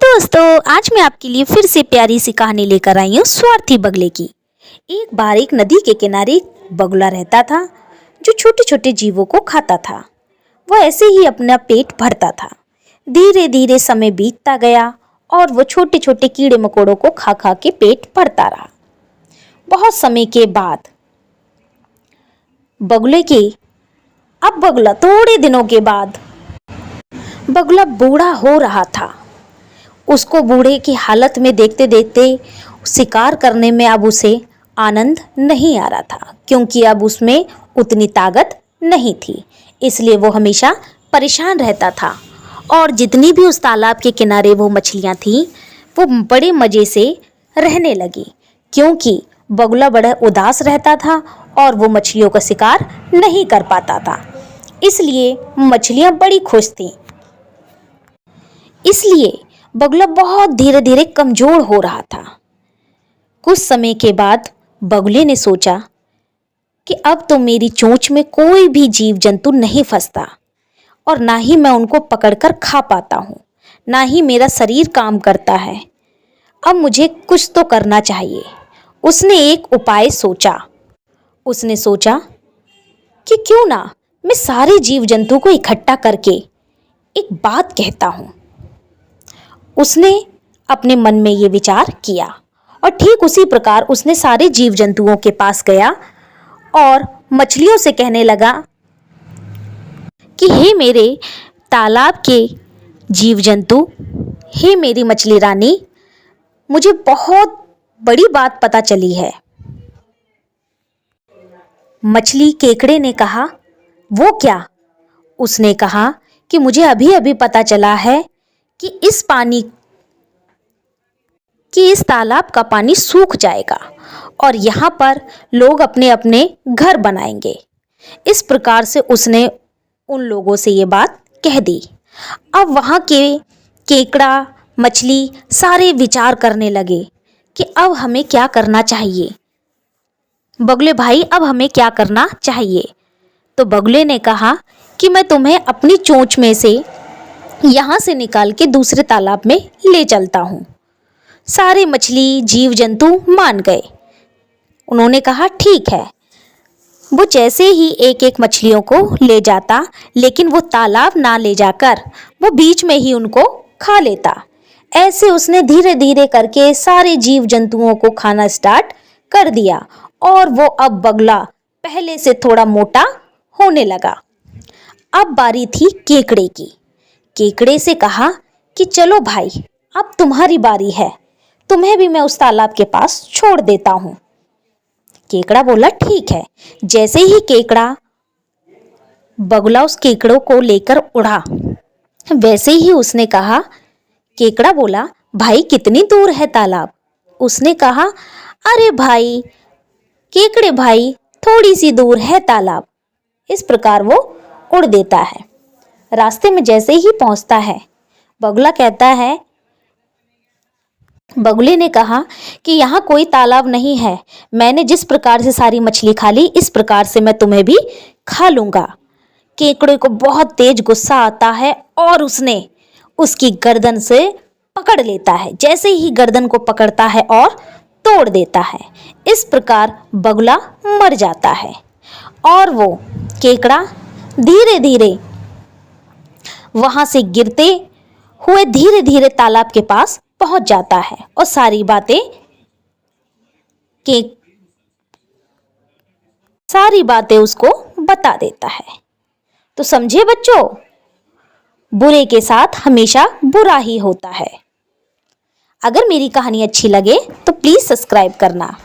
दोस्तों, आज मैं आपके लिए फिर से प्यारी सी कहानी लेकर आई हूँ स्वार्थी बगले की। एक बार एक नदी के किनारे एक बगुला रहता था जो छोटे छोटे जीवों को खाता था। वह ऐसे ही अपना पेट भरता था। धीरे धीरे समय बीतता गया और वो छोटे छोटे कीड़े मकोड़ों को खा खा के पेट भरता रहा। बहुत समय के बाद थोड़े दिनों के बाद बगुला बूढ़ा हो रहा था। उसको बूढ़े की हालत में देखते देखते शिकार करने में अब उसे आनंद नहीं आ रहा था, क्योंकि अब उसमें उतनी ताकत नहीं थी। इसलिए वो हमेशा परेशान रहता था और जितनी भी उस तालाब के किनारे वो मछलियाँ थीं वो बड़े मज़े से रहने लगी, क्योंकि बगुला बड़ा उदास रहता था और वो मछलियों का शिकार नहीं कर पाता था। इसलिए मछलियाँ बड़ी खुश थीं। इसलिए बगुला बहुत धीरे धीरे कमज़ोर हो रहा था। कुछ समय के बाद बगुले ने सोचा कि अब तो मेरी चोंच में कोई भी जीव जंतु नहीं फंसता और ना ही मैं उनको पकड़कर खा पाता हूँ, ना ही मेरा शरीर काम करता है। अब मुझे कुछ तो करना चाहिए। उसने एक उपाय सोचा। उसने सोचा कि क्यों ना मैं सारे जीव जंतु को इकट्ठा करके एक बात कहता हूँ। उसने अपने मन में ये विचार किया और ठीक उसी प्रकार उसने सारे जीव जंतुओं के पास गया और मछलियों से कहने लगा कि हे मेरे तालाब के जीव जंतु, हे मेरी मछली रानी, मुझे बहुत बड़ी बात पता चली है। मछली केकड़े ने कहा, वो क्या? उसने कहा कि मुझे अभी अभी पता चला है कि इस तालाब का पानी सूख जाएगा और यहाँ पर लोग अपने अपने घर बनाएंगे। इस प्रकार से उसने उन लोगों से ये बात कह दी। अब वहाँ के केकड़ा मछली सारे विचार करने लगे कि अब हमें क्या करना चाहिए। बगुले भाई, अब हमें क्या करना चाहिए? तो बगुले ने कहा कि मैं तुम्हें अपनी चोंच में से यहाँ से निकाल के दूसरे तालाब में ले चलता हूँ। सारे मछली जीव जंतु मान गए। उन्होंने कहा ठीक है। वो जैसे ही एक एक मछलियों को ले जाता, लेकिन वो तालाब ना ले जाकर वो बीच में ही उनको खा लेता। ऐसे उसने धीरे धीरे करके सारे जीव जंतुओं को खाना स्टार्ट कर दिया और वो अब बगुला पहले से थोड़ा मोटा होने लगा। अब बारी थी केकड़े की। केकड़े से कहा कि चलो भाई, अब तुम्हारी बारी है, तुम्हें भी मैं उस तालाब के पास छोड़ देता हूँ। केकड़ा बोला ठीक है। जैसे ही बगुला उस केकड़ों को लेकर उड़ा, वैसे ही उसने कहा, केकड़ा बोला, भाई कितनी दूर है तालाब? उसने कहा, अरे भाई केकड़े भाई, थोड़ी सी दूर है तालाब। इस प्रकार वो उड़ देता है। रास्ते में जैसे ही पहुंचता है, बगुले ने कहा कि यहाँ कोई तालाब नहीं है। मैंने जिस प्रकार से सारी मछली खा ली, इस प्रकार से मैं तुम्हें भी खा लूँगा। केकड़े को बहुत तेज गुस्सा आता है और उसने उसकी गर्दन से पकड़ लेता है। जैसे ही गर्दन को पकड़ता है और तोड़ देता है। इस प्रकार बगुला मर जाता है और वो केकड़ा धीरे धीरे वहाँ से गिरते हुए धीरे धीरे तालाब के पास पहुंच जाता है और सारी बातें उसको बता देता है। तो समझे बच्चों, बुरे के साथ हमेशा बुरा ही होता है। अगर मेरी कहानी अच्छी लगे तो प्लीज़ सब्सक्राइब करना।